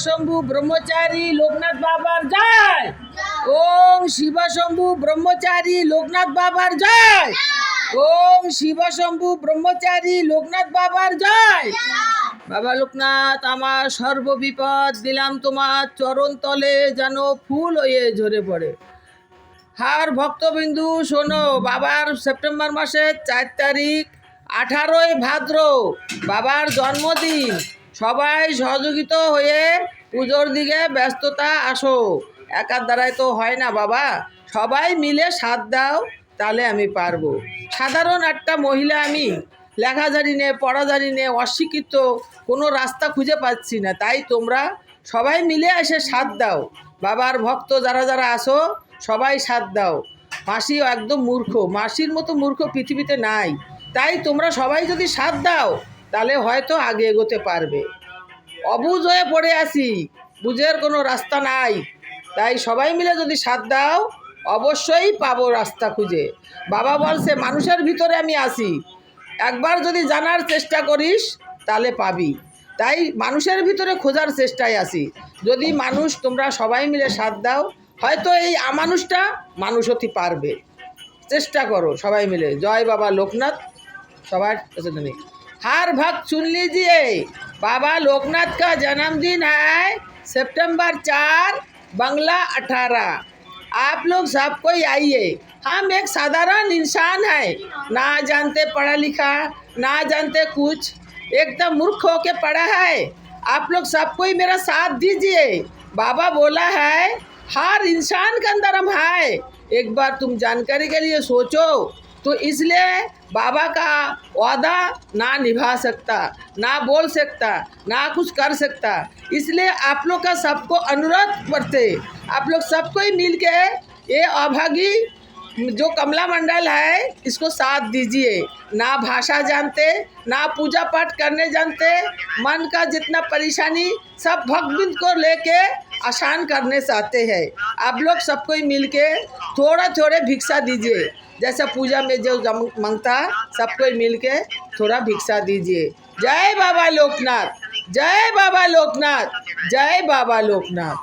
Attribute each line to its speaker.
Speaker 1: শিবশম্ভু ব্রহ্মচারী লোকনাথ বাবার জয়। ওম শিবশম্ভু ব্রহ্মচারী লোকনাথ বাবার জয়। ওম শিবশম্ভু ব্রহ্মচারী লোকনাথ বাবার জয়। বাবা লোকনাথ, আমার সর্ববিপদ দিলাম তোমার চরণ তলে, যেন ফুল হয়ে ঝরে পড়ে। হার ভক্তবিন্দু শোনো, বাবার সেপ্টেম্বর মাসের 4 তারিখ 18ই ভাদ্র বাবার জন্মদিন। সবাই সহযোগিত হয়ে পুজোর দিকে ব্যস্ততা আসো। একার দ্বারাই তো হয় না বাবা, সবাই মিলে সাথ দাও, তাহলে আমি পারবো। সাধারণ একটা মহিলা আমি, লেখা জানি নে, পড়া জানি নে, অশিক্ষিত, কোনো রাস্তা খুঁজে পাচ্ছি না। তাই তোমরা সবাই মিলে এসে সাথ দাও। বাবার ভক্ত যারা যারা আসো সবাই সাথ দাও। মাসি একদম মূর্খ, মাসির মতো মূর্খ পৃথিবীতে নাই। তাই তোমরা সবাই যদি সাথ দাও তাহলে হয়তো আগে এগোতে পারবে। অবুঝ হয়ে পড়ে আছি, বুঝের কোনো রাস্তা নাই। তাই সবাই মিলে যদি সাথ দাও অবশ্যই পাবো রাস্তা খুঁজে। বাবা বলছে মানুষের ভিতরে আমি আছি, একবার যদি জানার চেষ্টা করিস তাহলে পাবি। তাই মানুষের ভিতরে খোঁজার চেষ্টায় আছি। যদি মানুষ তোমরা সবাই মিলে সাথ দাও, হয়তো এই আমানুষটা মানুষ হতে পারবে। চেষ্টা করো সবাই মিলে। জয় বাবা लोकनाथ। सवार नहीं। हर भक्त सुन लीजिए, बाबा लोकनाथ का जन्मदिन है सितंबर 4, बंगला 18। आप लोग सब कोई आइए। हम एक साधारण इंसान है, ना जानते पढ़ा लिखा, ना जानते कुछ, एकदम मूर्ख होके पढ़ा है। आप लोग सब कोई मेरा साथ दीजिए। बाबा बोला है हर इंसान के अंदर हम है, एक बार तुम जानकारी के लिए सोचो। तो इसलिए बाबा का वादा ना निभा सकता, ना बोल सकता, ना कुछ कर सकता। इसलिए आप लोग का सबको अनुरोध करते, आप लोग सबको ही मिल के ये अभागी जो कमला मंडल है इसको साथ दीजिए। ना भाषा जानते, ना पूजा पाठ करने जानते, मन का जितना परेशानी सब भगवंत को लेके आसान करने चाहते हैं। आप लोग सबको ही मिल के थोड़ा थोड़े भिक्षा दीजिए। जैसा पूजा में जो मांगता सबको ही मिल के थोड़ा भिक्षा दीजिए। जय बाबा लोकनाथ, जय बाबा लोकनाथ, जय बाबा लोकनाथ।